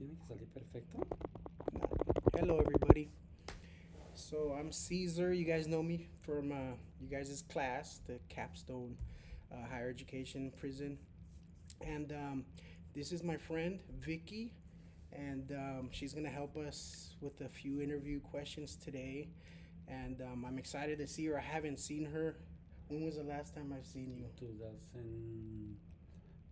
Tiene que salir perfecto. Hello, everybody. So I'm Caesar. You guys know me from you guys' class, the Capstone Higher Education Prison, and this is my friend Vicky, and she's gonna help us with a few interview questions today. And I'm excited to see her. I haven't seen her. When was the last time I've seen you? 2000,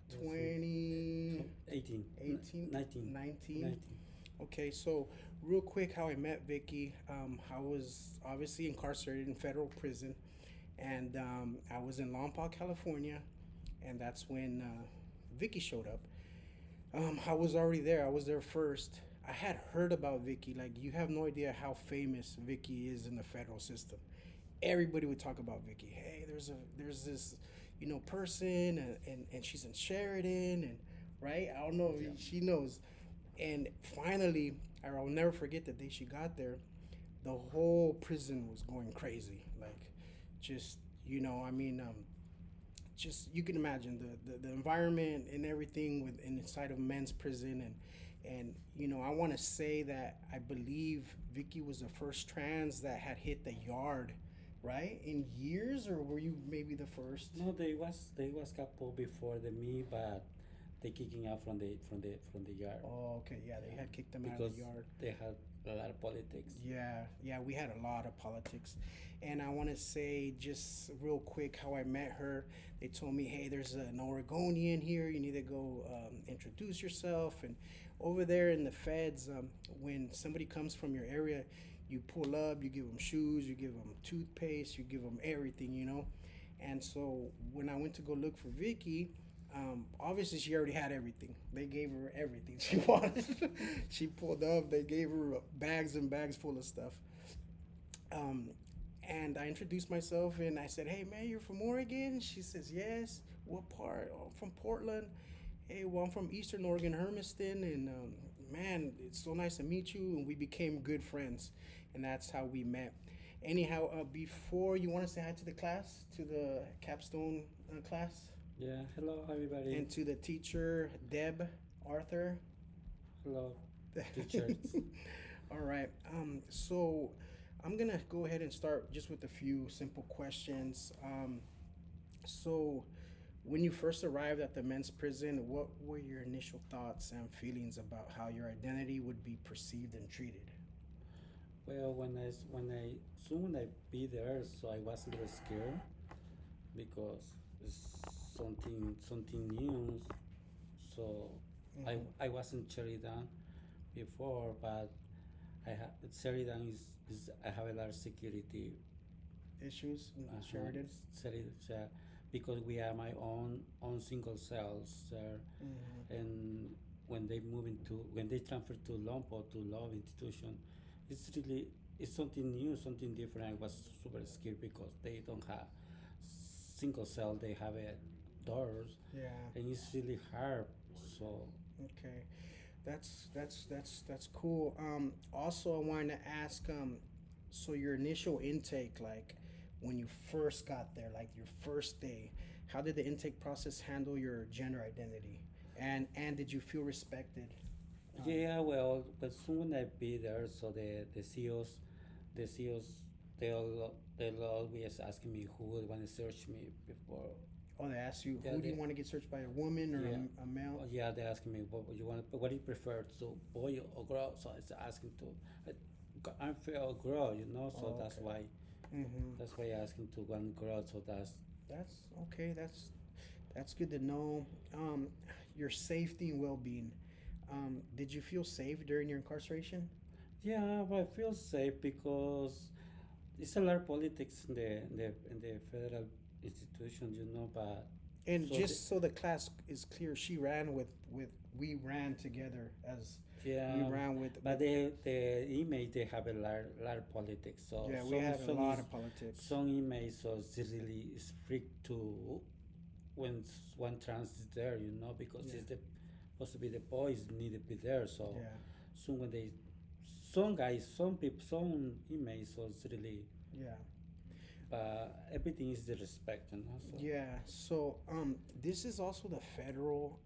2018, 19, 19. 19. Okay, so real quick, how I met Vicky. I was obviously incarcerated in federal prison, and I was in Lompoc, California, and that's when Vicky showed up. I was already there. I was there first. I had heard about Vicky. Like, you have no idea how famous Vicky is in the federal system. Everybody would talk about Vicky. Hey, there's this, person, and she's in Sheridan, and right. I don't know Yeah. if she knows. And finally, I'll never forget the day she got there. The whole prison was going crazy. Like, just just you can imagine the environment and everything with inside of men's prison, and I want to say that I believe Vicky was the first trans that had hit the yard, right, in years, or were you maybe the first? No, they was couple before the me, but they kicking out from the yard. Oh, okay, yeah, they Yeah, had kicked them out of the because yard. they had a lot of politics. Yeah, we had a lot of politics. And I want to say just real quick how I met her. They told me, hey, there's an Oregonian here. You need to go introduce yourself. And over there in the feds, when somebody comes from your area, you pull up, you give them shoes, you give them toothpaste, you give them everything. And so when I went to go look for Vicky, obviously she already had everything. They gave her everything she wanted. She pulled up. They gave her bags and bags full of stuff. Um, and I introduced myself and I said, "Hey man, you're from Oregon?" She says, "Yes." "What part?" "Oh, I'm from Portland." "Hey, well, I'm from Eastern Oregon, Hermiston, and man, it's so nice to meet you." And we became good friends, and that's how we met. Anyhow, before you want to say hi to the class, to the capstone class, Yeah, hello everybody. and to the teacher, Deb Arthur. Hello, teachers. All right. So I'm gonna go ahead and start just with a few simple questions. So when you first arrived at the men's prison, what were your initial thoughts and feelings about how your identity would be perceived and treated? Well, when I be there, so I was a little scared because it's something new. So I Mm-hmm. wasn't Sheridan before, but Sheridan is I have a lot of security. Issues in Uh-huh. Sheridan. Sheridan, because we are my own single cells, Mm-hmm. and when they transfer to Lompo to Love Institution, it's something new, something different. I was super scared because they don't have single cell. They have doors, Yeah. and it's really hard. So Okay. That's cool. Also, I wanted to ask, so your initial intake, like when you first got there, like your first day, how did the intake process handle your gender identity, and did you feel respected? yeah, well, but soon when I be there, so the CEOs, they'll always asking me who would want to search me before. Oh, they asked you, Yeah, who do you want to get searched by, a woman or yeah, a male? yeah, they asking me what would you want, what do you prefer, so boy or girl? So it's asking to, I'm feel girl, so Oh, that's okay. why Mm-hmm. asking to one girl. So That's okay. That's good to know. Your safety and well-being. Did you feel safe during your incarceration? yeah, but I feel safe because it's a lot of politics in the federal institutions, but And so the, just so the class is clear, she ran with we ran together as we yeah, ran with but the emails they have a lot of politics. So yeah, we some had a some lot is of politics. some emails so it's really is free to when one trans is there, because Yeah, it's the supposed to be the boys need to be there. So yeah, soon when they some guys, some people, some emails, so it's really, yeah, but everything is the respect, so yeah. So this is also the federal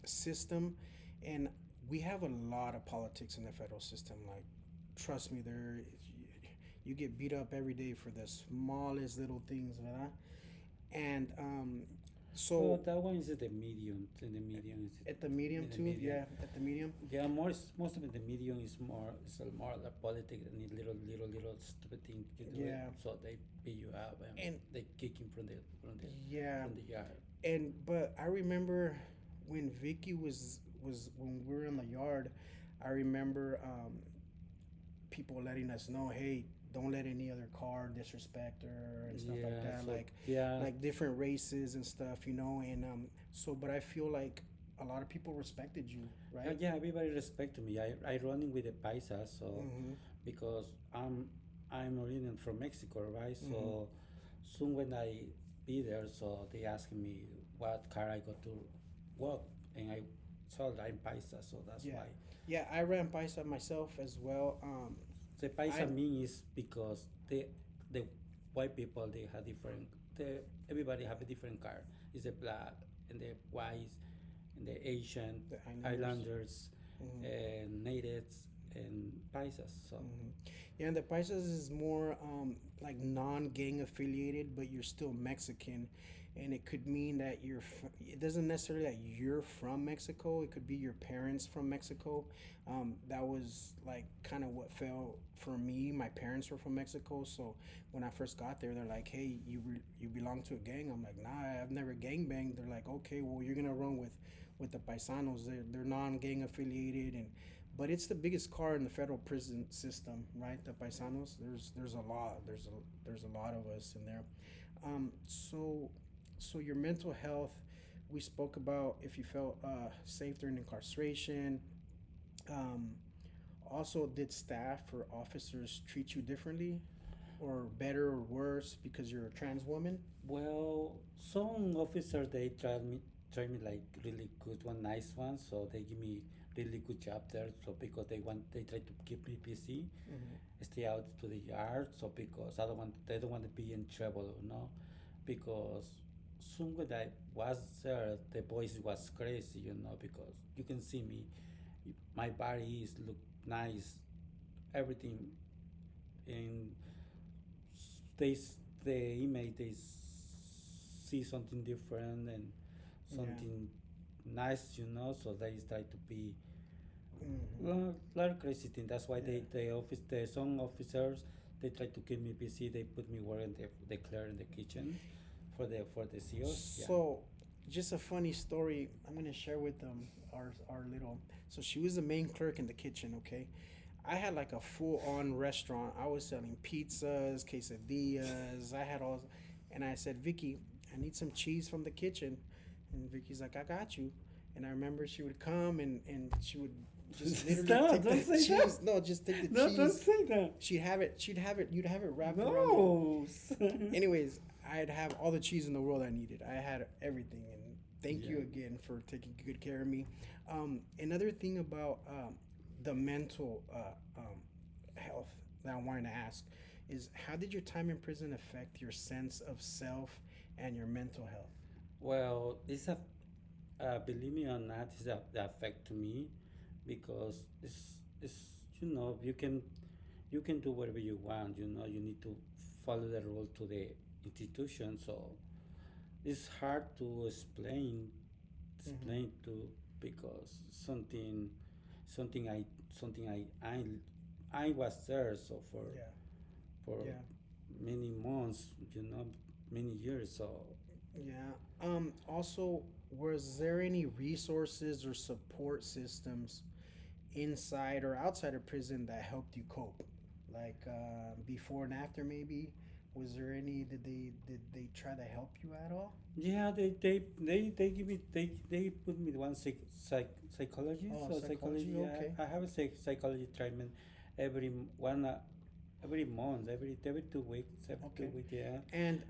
system, and we have a lot of politics in the federal system. Like, trust me, there you get beat up every day for the smallest little things, ¿verdad? And Well, so that one is the medium. The medium is at the medium in the too, medium. yeah, at the medium, Yeah, most of it, the medium is more like politics and little stupid thing you do it. yeah, So they beat you up and and they kick him yeah, from the yard. and but I remember when Vicky was when we were in the yard. I remember people letting us know, hey, don't let any other car disrespect her and stuff like Yeah. that, So yeah. like different races and stuff, and so, but I feel like a lot of people respected you, right? Yeah, everybody respect me. I running with the paisa, so Mm-hmm. because I'm originally from Mexico, right? Mm-hmm. So soon when I be there, so they ask me what car I got to work, and I told I'm paisa, so that's Yeah, why. yeah, I ran bicep myself as well. The I paisa mean is because the white people they have different. Everybody have a different car. It's the black and the white and the Asian, the Islanders. Islanders, Mm-hmm. and natives and paisas. So Mm-hmm. Yeah, and the Paisas is more like non-gang affiliated, but you're still Mexican, and it could mean that it doesn't necessarily that you're from Mexico. It could be your parents from Mexico. That was like kind of what fell for me. My parents were from Mexico, so when I first got there, they're like, "Hey, you belong to a gang?" I'm like, "Nah, I've never gang banged." They're like, "Okay, well, you're gonna run with the paisanos. They're non-gang affiliated, and but it's the biggest car in the federal prison system, right? The paisanos. There's a lot. There's a lot of us in there. So your mental health. We spoke about if you felt safe during incarceration. Um, Also, did staff or officers treat you differently, or better or worse because you're a trans woman? well, some officers they try me like really good one, nice one. So they give me really good job there. So because they try to keep me busy, Mm-hmm. stay out to the yard. So because they don't want to be in trouble, because soon when I was there, the boys was crazy, because you can see me, my body is look nice, everything, and they the image they see something different and Yeah. something nice, so they try to be Mm-hmm. lot of crazy thing. That's why Yeah. the some officers they try to keep me busy. They put me work in the clear in the kitchen for the COs. Yeah. So, just a funny story I'm gonna share with our little. So she was the main clerk in the kitchen. Okay, I had like a full on restaurant. I was selling pizzas, quesadillas. I had all, and I said, Vicky, I need some cheese from the kitchen, and Vicky's like, I got you. And I remember she would come and she would just literally Stop! take Don't the say cheese. that. No, just take the No, don't cheese. say that. She'd have it. She'd have it. You'd have it wrapped around it. No. Anyways, I'd have all the cheese in the world I needed. I had everything, and thank you Yeah. again for taking good care of me. Another thing about the mental health that I wanted to ask is how did your time in prison affect your sense of self and your mental health? Well, believe me or not, it's the effect to me because it's you can do whatever you want. You need to follow the rule to the institution. So it's hard to Mm-hmm. explain to because something I something I was there so Yeah, for yeah, many months, many years. So yeah. Also, was there any resources or support systems inside or outside of prison that helped you cope? Like before and after, maybe. Was there any? Did they try to help you at all? yeah, they give me they put me one psychologist Oh, or psychology. psychology. Yeah, Okay, I have a psychology treatment every one every month, every 2 weeks, every two okay. weeks. Yeah, And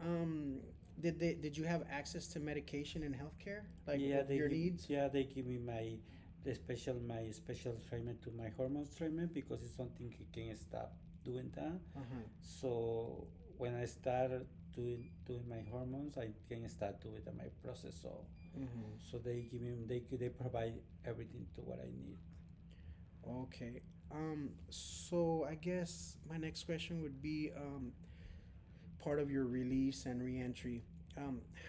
did you have access to medication and healthcare, like yeah, of your needs? they give me my special treatment to my hormones treatment because it's something I can stop doing that. Uh huh. So when I start doing my hormones, I can start doing my process. So Mm-hmm. so they give me they provide everything to what I need. Okay. So I guess my next question would be part of your release and reentry.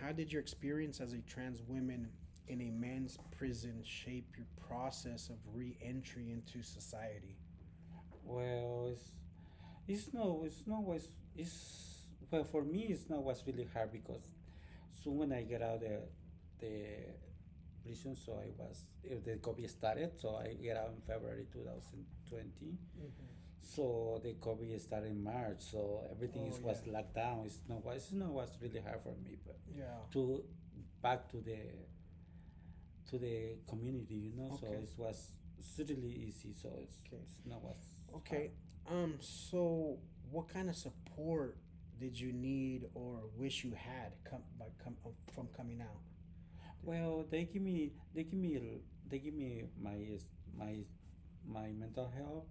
How did your experience as a trans woman in a men's prison shape your process of reentry into society? Well, it's not was it's well for me it's not was really hard because soon when I get out the prison, so I was the COVID started, so I get out in February 2020. Mm-hmm. So the COVID started in March, so everything Oh is yeah, was locked down. It's not was really hard for me, but yeah. to back to the community, So Okay, it was it's really easy. So okay, it's not was hard. okay. So what kind of support did you need or wish you had from coming out? Well, they give me my my mental health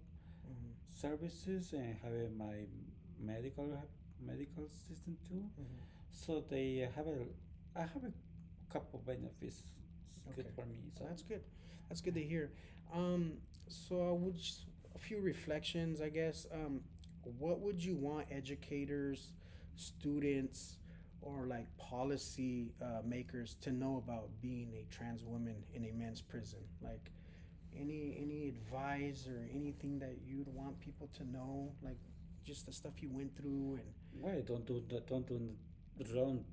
Mm-hmm. services and have my medical medical system too. Mm-hmm. So they have a I have a couple benefits. It's good Okay, for me. So well, that's good. That's good to hear. So I would just, a few reflections, I guess. What would you want educators, students, or like policy makers to know about being a trans woman in a men's prison? Like any advice or anything that you'd want people to know, like just the stuff you went through and. why don't do wrong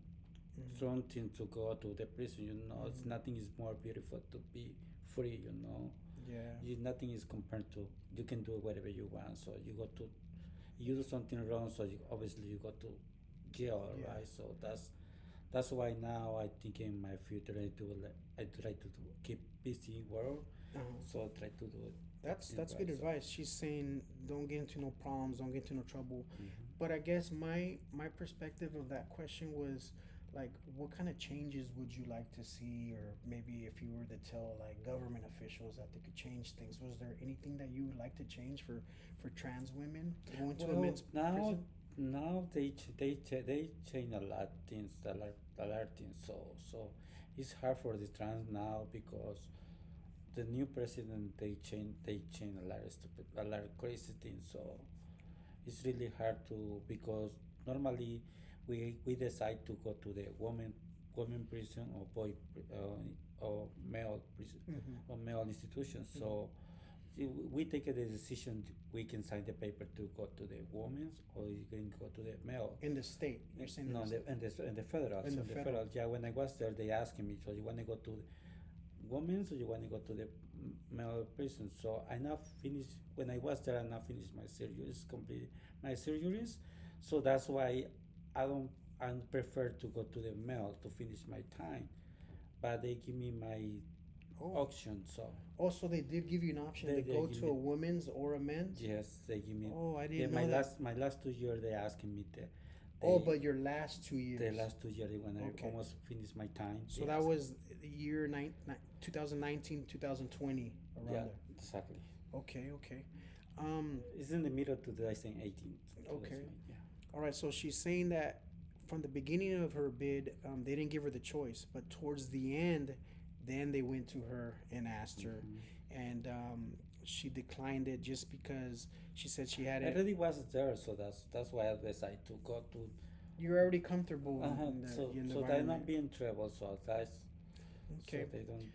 Mhm, wrong thing to go to the prison. It's mhm. nothing is more beautiful to be free. Yeah, Nothing is compared to you can do whatever you want. So you do something wrong. So obviously you go to jail, yeah. right? So that's why now I think in my future I try to keep busy work. Uh-huh. So I try to do it That's right. good So. advice. She's saying don't get into no problems, don't get into no trouble. Hmm. But I guess my perspective of that question was like what kind of changes would you like to see, or maybe if you were to tell like government officials that they could change things, was there anything that you would like to change for trans women going to a Well, men's now prison? now they change a lot things, a lot things. So it's hard for the trans now because the new president they change a lot of stupid, a lot of crazy things. So it's really hard to because normally we decide to go to the woman prison or or male prison Mm-hmm. or male institution. Mm-hmm. So we take the decision. We can sign the paper to go to the women's or you can go to the male. In the state, you're saying in No, the state, in the federal. in So the in the federal. federal, yeah. When I was there, they asked me, so you want to go to women's or you want to go to the male prison? So I now finished when I was there. I now finished my surgeries, complete my surgeries. So that's why I don't. I prefer to go to the male to finish my time, but they give me my Oh, option. So also they did give you an option to they go give to me a women's or a men's. yes, they give me. Oh, I Yeah, didn't know that. my last 2 years they asking me Oh, they but your last two the years. last 2 years when I Okay. almost finished my time. So They that asked. was the year 2019, 2020, Yeah, around there. exactly. Okay, okay. Um, It's in the middle to 2018, okay. 2008. Yeah. All right, so she's saying that from the beginning of her bid, they didn't give her the choice, but towards the end, then they went to her and asked her, Hmm. and she declined it just because she said she I hadn't. already was there, so that's why I decided to go to. You're already comfortable So in the so they're environment. not being trouble. So that's so Okay. they don't.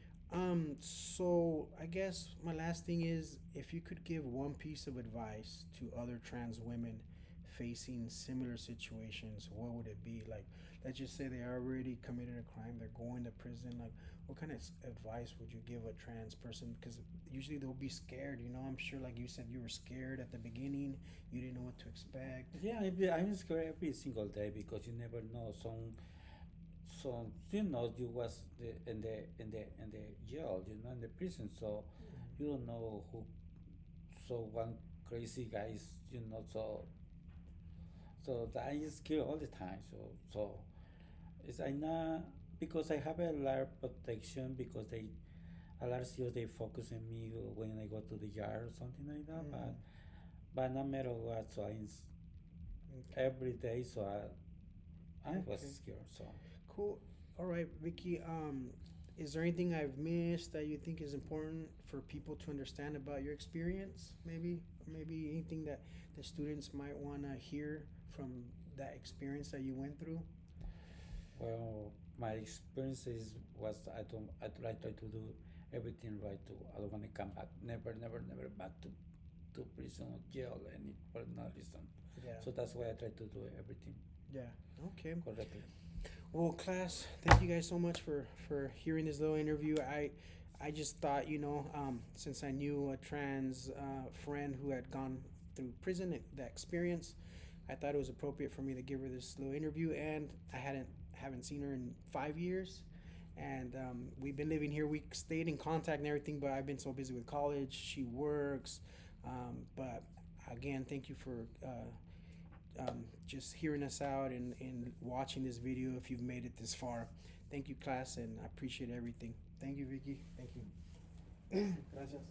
So I guess my last thing is if you could give one piece of advice to other trans women facing similar situations, what would it be? Like, let's just say they already committed a crime, they're going to prison. Like, what kind of advice would you give a trans person? Because usually they'll be scared, you know? I'm sure, like you said, you were scared at the beginning, you didn't know what to expect. Yeah, I'm scared every single day because you never know. You was in the jail, in the prison. So you don't know who. So one crazy guys, So I is scared all the time. So it's I not because I have a lot of protection because they a lot of CEOs they focus on me when I go to the yard or something like that. Mm-hmm. But no matter what, so Okay. every day. So I was Okay. scared. So Cool. All right, Vicky. Is there anything I've missed that you think is important for people to understand about your experience? Maybe, or maybe anything that the students might want to hear from that experience that you went through? Well, my experiences was I try to do everything right too. I don't want to come back. Never, never, never back to prison or jail any for no reason. Yeah, So that's why I try to do everything yeah. Okay. correctly. Well, class, thank you guys so much for hearing this little interview. I just thought, since I knew a trans friend who had gone through prison, that experience, I thought it was appropriate for me to give her this little interview. And I haven't seen her in 5 years, and we've been living here. We stayed in contact and everything, but I've been so busy with college. She works, but again, thank you for just hearing us out and watching this video if you've made it this far. Thank you, class, and I appreciate everything. Thank you, Vicky. Thank you. Gracias.